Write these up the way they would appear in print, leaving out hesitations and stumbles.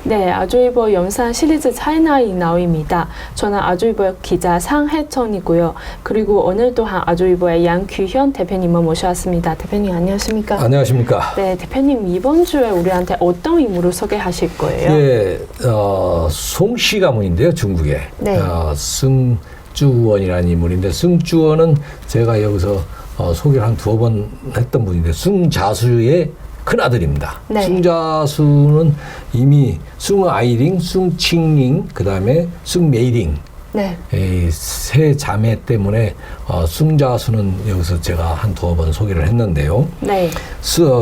네, 아주이보 연산 시리즈 차이나이 나오입니다. 저는 아주이보 기자 상혜천이고요. 그리고 오늘 또한 아주이보의 양규현 대표님을 모셔왔습니다. 대표님 안녕하십니까? 안녕하십니까? 네, 대표님 이번 주에 우리한테 어떤 인물을 소개하실 거예요? 예, 송씨 가문인데요, 중국에. 네. 승주원이라는 인물인데, 승주원은 제가 여기서 소개를 한 2번 했던 분인데, 승자수의 큰아들입니다. 네. 승자수는 이미 승아이링, 승칭링, 그 다음에 승메이링. 네. 이 세 자매 때문에 승자수는 여기서 제가 한 2번 소개를 했는데요. 네.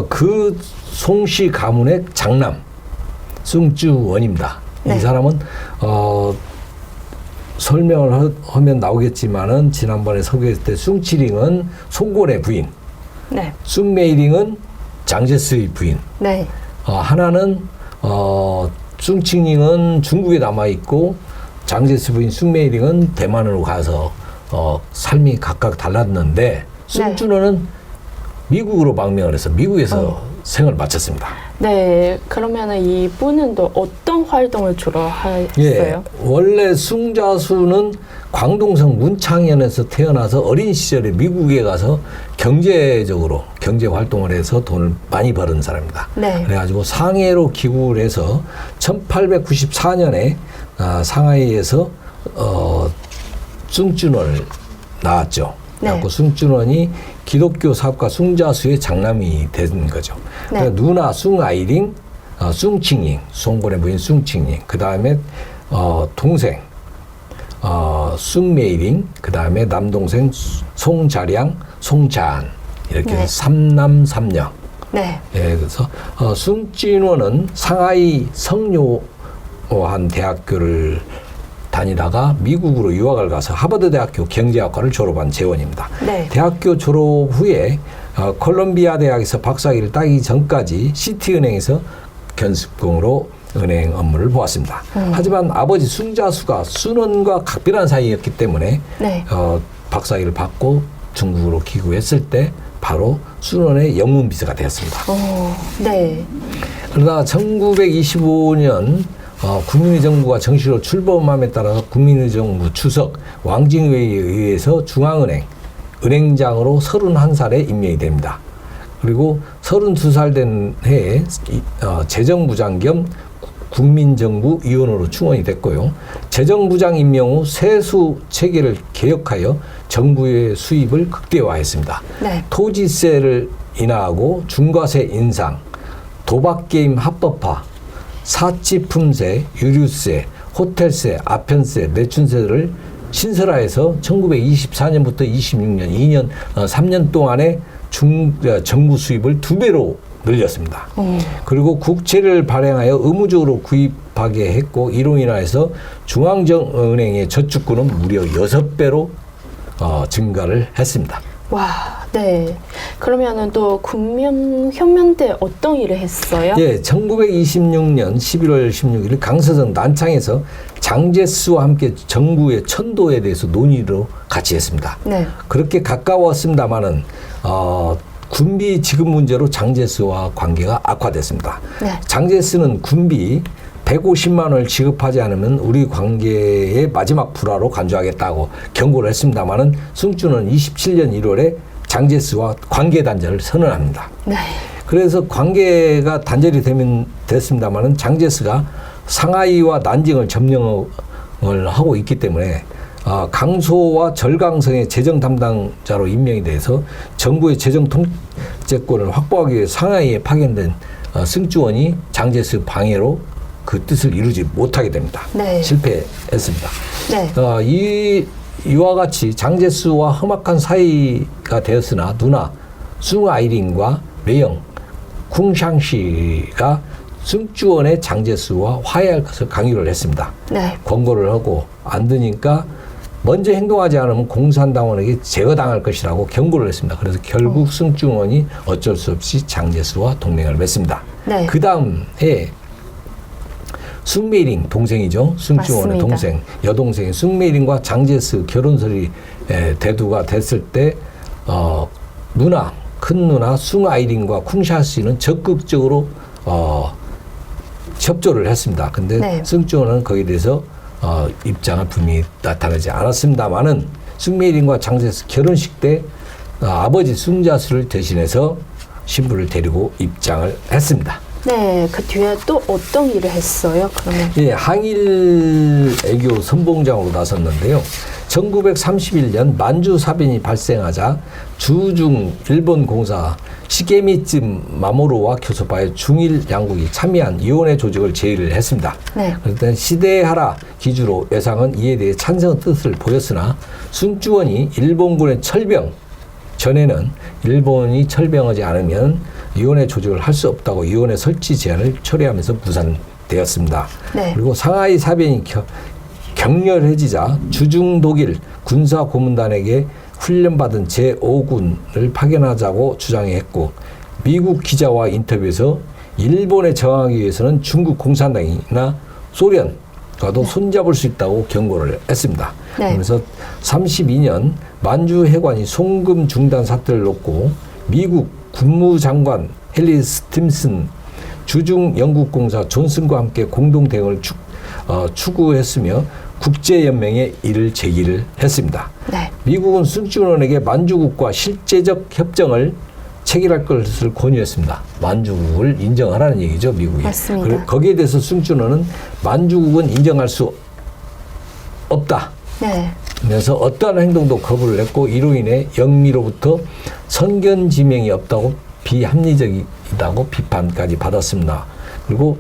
그 송씨 가문의 장남 승주원입니다. 네. 이 사람은 설명을 하면 나오겠지만은 지난번에 소개했을 때 승치링은 송골의 부인, 네. 승메이링은 장제스의 부인. 네. 하나는 승칭링은 중국에 남아 있고 장제스 부인 승메이링은 대만으로 가서 삶이 각각 달랐는데 승준호는 미국으로 망명을 해서 미국에서 생을 마쳤습니다. 네, 그러면은 이분은 또 어떤 활동을 주로 하셨어요? 예, 원래 승자수는 광동성 문창현에서 태어나서 어린 시절에 미국에 가서 경제 활동을 해서 돈을 많이 버는 사람입니다. 네. 그래가지고 상해로 귀국을 해서 1894년에 상하이에서 승준원을 낳았죠. 네. 그래서 승준원이 기독교 사업가 승자수의 장남이 된 거죠. 네. 그러니까 누나 승아이링, 승칭링, 송골의 부인 승칭링, 그 다음에 동생 승메이링, 그 다음에 남동생 송자량, 송자안 이렇게 네. 해서 3남 3녀. 네. 예, 그래서 승진원은 상하이 성요한 대학교를 다니다가 미국으로 유학을 가서 하버드 대학교 경제학과를 졸업한 재원입니다. 네. 대학교 졸업 후에 콜롬비아 대학에서 박사학위를 따기 전까지 시티은행에서 견습공으로 은행 업무를 보았습니다. 하지만 아버지 승자수가 순원과 각별한 사이였기 때문에 네. 박사학위를 받고 중국으로 귀국했을 때 바로 순원의 영문비서가 되었습니다. 네. 그러다 1925년 국민의 정부가 정식으로 출범함에 따라서 국민의 정부 주석 왕징의회에 의해서 중앙은행 은행장으로 31살에 임명이 됩니다. 그리고 32살 된 해에 재정부장 겸 국민정부 위원으로 충원이 됐고요. 재정부장 임명 후 세수 체계를 개혁하여 정부의 수입을 극대화했습니다. 네. 토지세를 인하하고 중과세 인상, 도박게임 합법화, 사치품세, 유류세, 호텔세, 아편세, 매춘세를 신설화해서 1924년부터 26년, 2년, 3년 동안에 정부 수입을 2배로 늘렸습니다. 그리고 국채를 발행하여 의무적으로 구입하게 했고 이로 인해서 중앙은행의 저축권은 무려 6배로 증가를 했습니다. 와, 네. 그러면은 또 국민혁명 때 어떤 일을 했어요? 예, 1926년 11월 16일 강서성 난창에서 장제스와 함께 정부의 천도에 대해서 논의로 같이 했습니다. 네. 그렇게 가까웠습니다만은 군비 지급 문제로 장제스와 관계가 악화됐습니다. 네. 장제스는 군비 150만 원을 지급하지 않으면 우리 관계의 마지막 불화로 간주하겠다고 경고를 했습니다마는 승준은 27년 1월에 장제스와 관계 단절을 선언합니다. 네. 그래서 관계가 단절이 됐습니다마는 장제스가 상하이와 난징을 점령을 하고 있기 때문에 강소와 절강성의 재정 담당자로 임명이 돼서 정부의 재정 통제권을 확보하기 위해 상하이에 파견된 승주원이 장제스 방해로 그 뜻을 이루지 못하게 됩니다. 네. 실패했습니다. 네. 이와 같이 장제스와 험악한 사이가 되었으나 누나 승아이링과 매형 쿵샹시가 승주원의 장제스와 화해할 것을 강요를 했습니다. 네. 권고를 하고 안 되니까 먼저 행동하지 않으면 공산당원에게 제거당할 것이라고 경고를 했습니다. 그래서 결국 승주원이 어쩔 수 없이 장제스와 동맹을 맺습니다. 네. 그 다음 해에 승메이링 동생이죠. 승주원의 맞습니다. 동생, 여동생인 승메이링과 장제스 결혼설이 대두가 됐을 때 큰 누나 승아이링과 쿵샤씨는 적극적으로 협조를 했습니다. 근데 네. 승주원은 거기에 대해서 입장을 분명히 나타내지 않았습니다만은 승메일인과 장제스 결혼식 때 아버지 승자수를 대신해서 신부를 데리고 입장을 했습니다. 네, 그 뒤에 또 어떤 일을 했어요? 그러면 예, 항일 애교 선봉장으로 나섰는데요. 1931년 만주 사변이 발생하자 주중 일본 공사 시게미츠 마모루와 교섭하여 중일 양국이 참여한 위원회 조직을 제의를 했습니다. 네. 그때 시대하라 기주로 외상은 이에 대해 찬성의 뜻을 보였으나 순주원이 일본군의 철병 전에는 일본이 철병하지 않으면 위원회 조직을 할 수 없다고 위원회 설치 제안을 처리하면서 무산되었습니다. 네. 그리고 상하이 사변이 격렬해지자 주중 독일 군사 고문단에게 훈련받은 제5군을 파견하자고 주장했고 미국 기자와 인터뷰에서 일본에 저항하기 위해서는 중국 공산당이나 소련과도 손잡을 수 있다고 경고를 했습니다. 네. 그래서 32년 만주 해관이 송금 중단 사태를 놓고 미국 국무장관 헨리 스팀슨 주중 영국공사 존슨과 함께 공동 대응을 추구했으며 국제연맹에 이를 제기를 했습니다. 네. 미국은 순주원에게 만주국과 실제적 협정을 체결할 것을 권유했습니다. 만주국을 인정하라는 얘기죠, 미국이. 맞습니다. 그리고 거기에 대해서 순주원은 만주국은 인정할 수 없다. 네. 그래서 어떠한 행동도 거부를 했고 이로 인해 영미로부터 선견지명이 없다고 비합리적이다고 비판까지 받았습니다. 그리고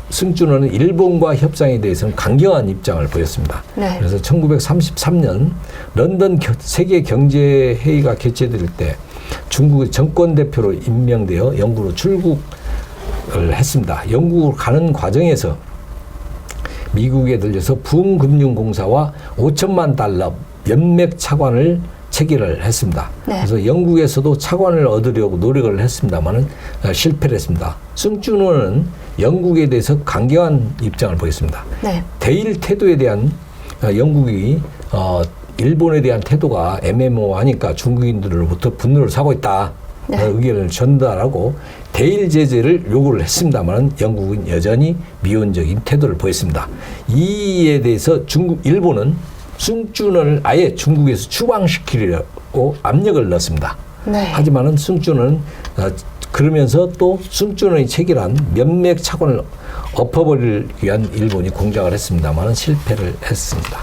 승준호는 일본과 협상에 대해서는 강경한 입장을 보였습니다. 네. 그래서 1933년 런던 세계경제회의가 개최될 때 중국의 정권대표로 임명되어 영국으로 출국을 했습니다. 영국으로 가는 과정에서 미국에 들려서 부흥금융공사와 5천만 달러 연맥 차관을 체결을 했습니다. 네. 그래서 영국에서도 차관을 얻으려고 노력을 했습니다만은 실패를 했습니다. 승준호는 영국에 대해서 강경한 입장을 보였습니다. 네. 대일 태도에 대한 영국이 일본에 대한 태도가 애매모호하니까 중국인들로부터 분노를 사고 있다. 네. 의견을 전달하고 대일 제재를 요구를 했습니다만 영국은 여전히 미온적인 태도를 보였습니다. 이에 대해서 일본은 승준호를 아예 중국에서 추방시키려고 압력을 넣었습니다. 네. 하지만은 승준호는 그러면서 또 승준호의 체결한 몇몇 차관을 엎어버리기 위한 일본이 공작을 했습니다만 실패를 했습니다.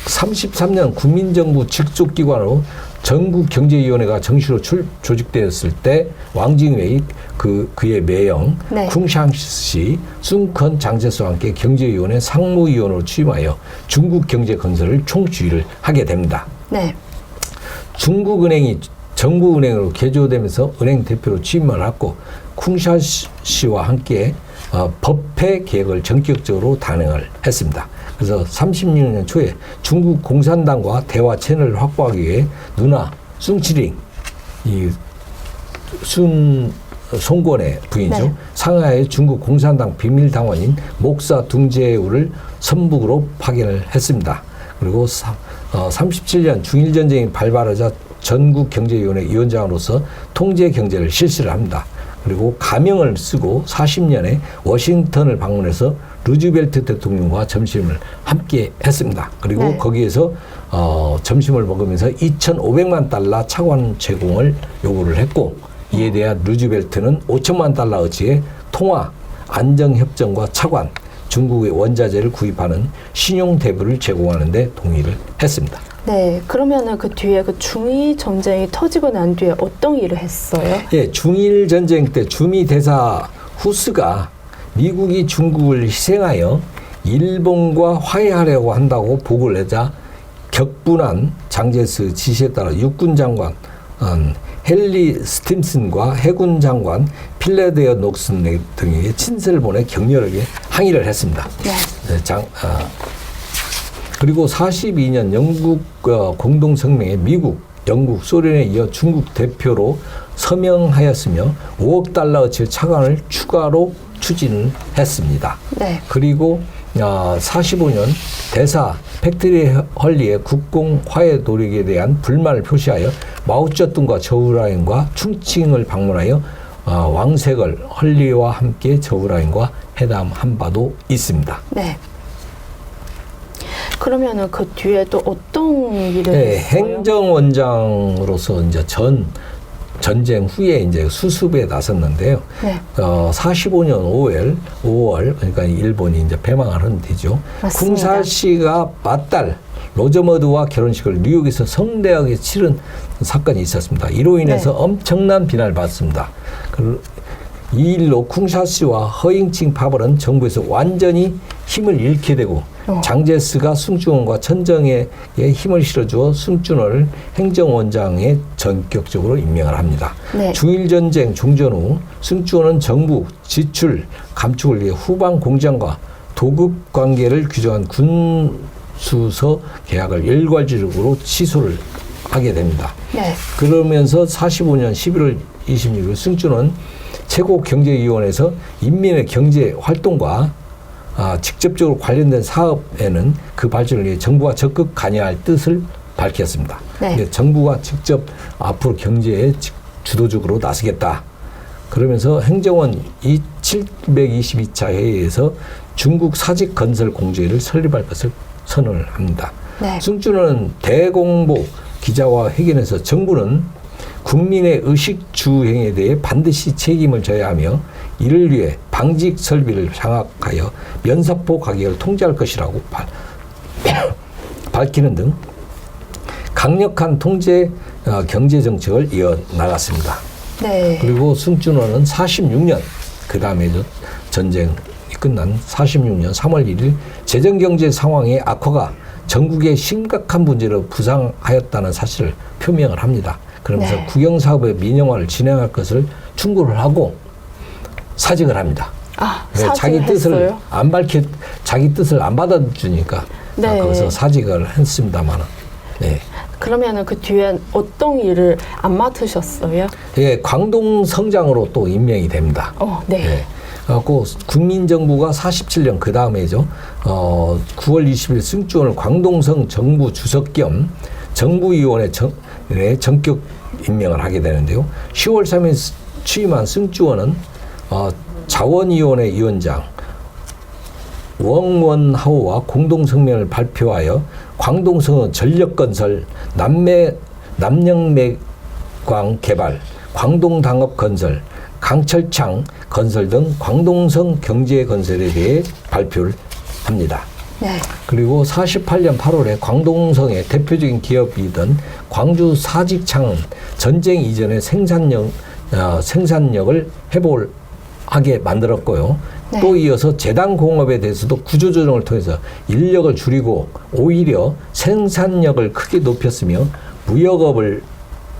33년 국민정부 직속기관으로 전국경제위원회가 정식으로 조직되었을 때 왕징웨이 그의 매형 네. 쿵샹시 숭컨 장제스와 함께 경제위원회 상무위원으로 취임하여 중국 경제 건설을 총주의를 하게 됩니다. 네. 중국은행이 정부은행으로 개조되면서 은행 대표로 취임을 했고 쿵샤시와 함께 법폐 계획을 전격적으로 단행을 했습니다. 그래서 36년 초에 중국 공산당과 대화 채널을 확보하기 위해 누나 숭치링 송권의 부인이죠. 네. 상하이의 중국 공산당 비밀 당원인 목사 둥제우를 선북으로 파견을 했습니다. 그리고 37년 중일전쟁이 발발하자 전국경제위원회 위원장으로서 통제경제를 실시를 합니다. 그리고 가명을 쓰고 40년에 워싱턴을 방문해서 루즈벨트 대통령과 점심을 함께 했습니다. 그리고 네. 거기에서 점심을 먹으면서 2,500만 달러 차관 제공을 요구를 했고 이에 대한 루즈벨트는 5천만 달러어치의 통화, 안정협정과 차관, 중국의 원자재를 구입하는 신용 대부를 제공하는 데 동의를 했습니다. 네. 그러면은 그 뒤에 그 중일 전쟁이 터지고 난 뒤에 어떤 일을 했어요? 예, 중일 전쟁 때 주미 대사 후스가 미국이 중국을 희생하여 일본과 화해하려고 한다고 보고를 내자 격분한 장제스 지시에 따라 육군 장관 헨리 스팀슨과 해군 장관 필레데어 녹슨 등에게 친서를 보내 격렬하게 항의를 했습니다. 네. 그리고 42년 영국 공동성명에 미국, 영국, 소련에 이어 중국 대표로 서명하였으며 5억 달러어치의 차관을 추가로 추진을 했습니다. 네. 그리고 45년 대사 팩트리 헐리의 국공 화해 노력에 대한 불만을 표시하여 마오쩌둥과 저우라인과 충칭을 방문하여 왕색을 헐리와 함께 저우라인과 회담한 바도 있습니다. 네. 그러면은 그 뒤에 또 어떤 일을 네, 했어요? 행정원장으로서 이제 전쟁 후에 이제 수습에 나섰는데요. 네. 45년 5월, 그러니까 일본이 이제 패망하는 뒤죠. 맞습니다. 쿵사시가 맞딸 로저머드와 결혼식을 뉴욕에서 성대하게 치른 사건이 있었습니다. 이로 인해서 네. 엄청난 비난을 받습니다. 이 일로 쿵사시와 허잉칭 파벌은 정부에서 완전히 힘을 잃게 되고 장제스가 승준원과 천정에게 힘을 실어주어 승준원을 행정원장에 전격적으로 임명을 합니다. 네. 중일전쟁 종전 후 승준원은 정부 지출 감축을 위해 후방 공장과 도급 관계를 규정한 군수서 계약을 일괄적으로 취소를 하게 됩니다. 네. 그러면서 45년 11월 26일 승준은 최고경제위원회에서 인민의 경제 활동과 직접적으로 관련된 사업에는 그 발전을 위해 정부가 적극 관여할 뜻을 밝혔습니다. 네. 정부가 직접 앞으로 경제에 주도적으로 나서겠다. 그러면서 행정원 722차 회의에서 중국 사직 건설 공제를 설립할 것을 선언을 합니다. 네. 승준은 대공보 기자와 회견에서 정부는 국민의 의식 주행에 대해 반드시 책임을 져야 하며 이를 위해 방직 설비를 장악하여 면사포 가격을 통제할 것이라고 밝히는 등 강력한 통제 경제 정책을 이어나갔습니다. 네. 그리고 승준원은 46년 그 다음에 전쟁이 끝난 46년 3월 1일 재정경제 상황의 악화가 전국에 심각한 문제로 부상하였다는 사실을 표명을 합니다. 그러면서 네. 국영사업의 민영화를 진행할 것을 충고를 하고 사직을 합니다. 사직을 자기 뜻을 했어요? 안 자기 뜻을 안 받아주니까 네. 거기서 사직을 했습니다만은. 네. 그러면은 그 뒤에 어떤 일을 안 맡으셨어요? 예, 광동성장으로 또 임명이 됩니다. 네. 예. 그래갖고 국민정부가 47년 그 다음에죠. 9월 20일 승준을 광동성 정부 주석 겸 정부위원회 전격 임명을 하게 되는데요. 10월 3일 취임한 승주원은 자원위원회 위원장 웡원하오와 공동성명을 발표하여 광동성은 전력건설, 남영매광 개발, 광동당업 건설, 강철창 건설 등 광동성 경제 건설에 대해 발표를 합니다. 네. 그리고 48년 8월에 광동성의 대표적인 기업이던 광주 사직창은 전쟁 이전의 생산력을 회복하게 만들었고요. 네. 또 이어서 재단공업에 대해서도 구조조정을 통해서 인력을 줄이고 오히려 생산력을 크게 높였으며 무역업을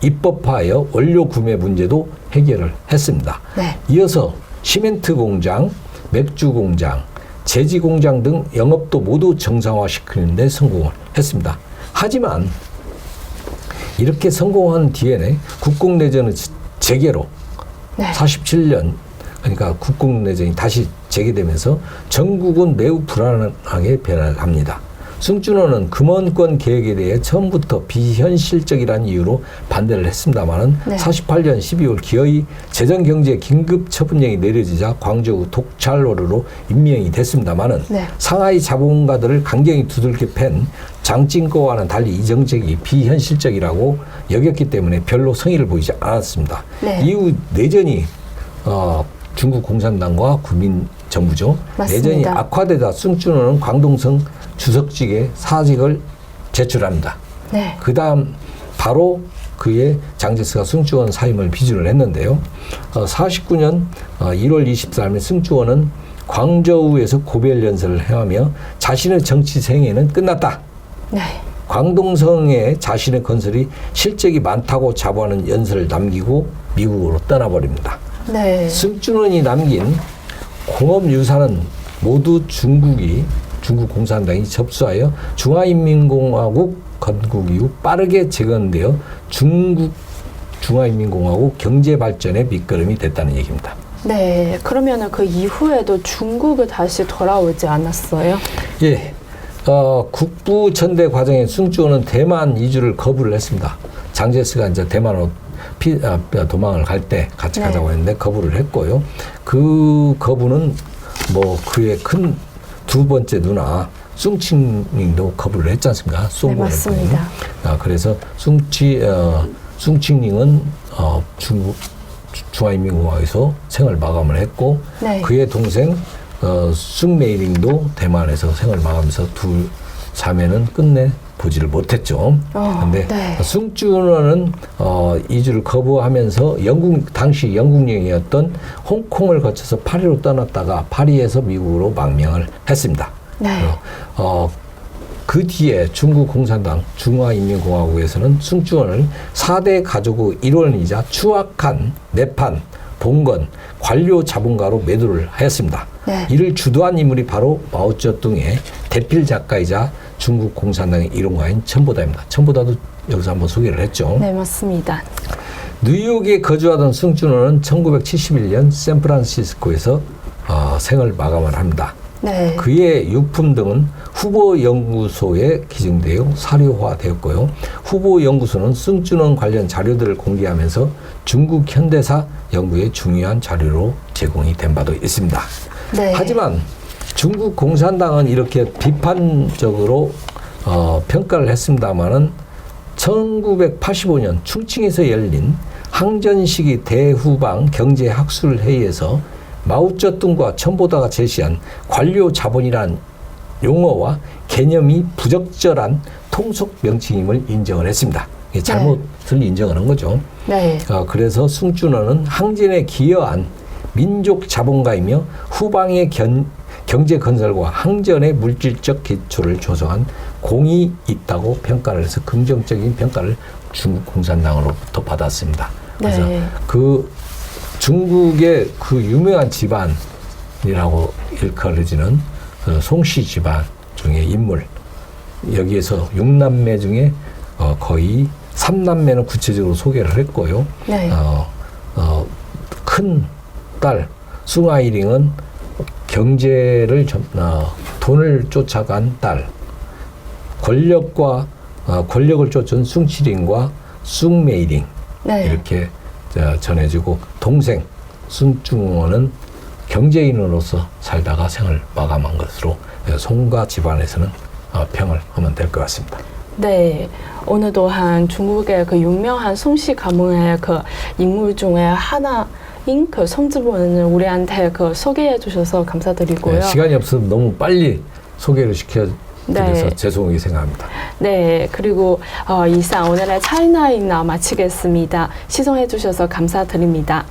입법화하여 원료 구매 문제도 해결을 했습니다. 네. 이어서 시멘트 공장, 맥주 공장, 제지 공장 등 영업도 모두 정상화시키는 데 성공을 했습니다. 하지만 이렇게 성공한 뒤에는 국공내전의 재개로 네. 47년 그러니까 국공내전이 다시 재개되면서 전국은 매우 불안하게 변합니다. 승준원은 금원권 계획에 대해 처음부터 비현실적이라는 이유로 반대를 했습니다마는 네. 48년 12월 기어이 재정경제 긴급처분령이 내려지자 광저우 독찰로로 임명이 됐습니다마는 네. 상하이 자본가들을 강경히 두들겨 팬 장찐거와는 달리 이 정책이 비현실적이라고 여겼기 때문에 별로 성의를 보이지 않았습니다. 네. 이후 내전이 중국 공산당과 국민정부죠. 맞습니다. 내전이 악화되다 승준원은 광동성 주석직에 사직을 제출합니다. 네. 그 다음 바로 그의 장제스가 승주원 사임을 비준을 했는데요. 49년 1월 24일 승주원은 광저우에서 고별 연설을 행하며 자신의 정치 생애는 끝났다. 네. 광동성에 자신의 건설이 실적이 많다고 자부하는 연설을 남기고 미국으로 떠나버립니다. 네. 승준원이 남긴 공업유산은 모두 중국 공산당이 접수하여 중화인민공화국 건국 이후 빠르게 재건되어 중국 중화인민공화국 경제발전의 밑거름이 됐다는 얘기입니다. 네. 그러면은 그 이후에도 중국을 다시 돌아오지 않았어요? 예. 국부 천대 과정에 승주원은 대만 이주를 거부를 했습니다. 장제스가 이제 대만으로 도망을 갈 때 같이 네. 가자고 했는데 거부를 했고요. 그 거부는 뭐 그의 큰 두 번째 누나 숭칭닝도 거부를 했지 않습니까? 네, 맞습니다. 그래서 숭칭닝은 중국 중화인민공화국에서 생을 마감을 했고 네. 그의 동생 숭메이링도 대만에서 생을 마감해서 두 자매는 끝내 보지를 못했죠. 그런데 네. 숭쭈어는 이주를 거부하면서 당시 영국령이었던 홍콩을 거쳐서 파리로 떠났다가 파리에서 미국으로 망명을 했습니다. 네. 그 뒤에 중국 공산당 중화인민공화국에서는 숭쭈언을 4대 가족의 일원이자 추악한 내판, 봉건, 관료 자본가로 매도를 하였습니다. 네. 이를 주도한 인물이 바로 마오쩌둥의 대필 작가이자 중국 공산당의 일원가인 첨보다입니다. 첨보다도 여기서 한번 소개를 했죠. 네, 맞습니다. 뉴욕에 거주하던 숭쭈언은 1971년 샌프란시스코에서 생을 마감을 합니다. 네. 그의 유품 등은 후보 연구소에 기증되어 사료화되었고요. 후보 연구소는 숭쭈언 관련 자료들을 공개하면서 중국 현대사 연구에 중요한 자료로 제공이 된 바도 있습니다. 네. 하지만 중국 공산당은 이렇게 비판적으로 평가를 했습니다마는 1985년 충칭에서 열린 항전 시기 대후방 경제학술회의에서 마오쩌둥과 첨보다가 제시한 관료 자본이란 용어와 개념이 부적절한 통속 명칭임을 인정을 했습니다. 잘못을 인정하는 거죠. 네. 그래서 숭쭈언은 항전에 기여한 민족 자본가이며 후방의 경제 건설과 항전의 물질적 기초를 조성한 공이 있다고 평가를 해서 긍정적인 평가를 중국 공산당으로부터 받았습니다. 그래서 네. 그 중국의 그 유명한 집안이라고 일컬어지는 그 송씨 집안 중의 인물, 여기에서 6남매 중에 거의 3남매는 구체적으로 소개를 했고요. 네. 큰 딸 숭아이링은 경제를 돈을 쫓아간 딸, 권력을 쫓은 숭치링과 숭메이링 네. 이렇게 전해지고, 동생 숭쭈언은 경제인으로서 살다가 생을 마감한 것으로 송가 집안에서는 평을 하면 될 것 같습니다. 네, 오늘 또한 중국의 그 유명한 송씨 가문의 그 인물 중에 하나인 그 성지본을 우리한테 그 소개해 주셔서 감사드리고요. 네, 시간이 없어서 너무 빨리 소개를 시켜드려서 네. 죄송하게 생각합니다. 네, 그리고 이상 오늘의 차이나인나 마치겠습니다. 시청해 주셔서 감사드립니다.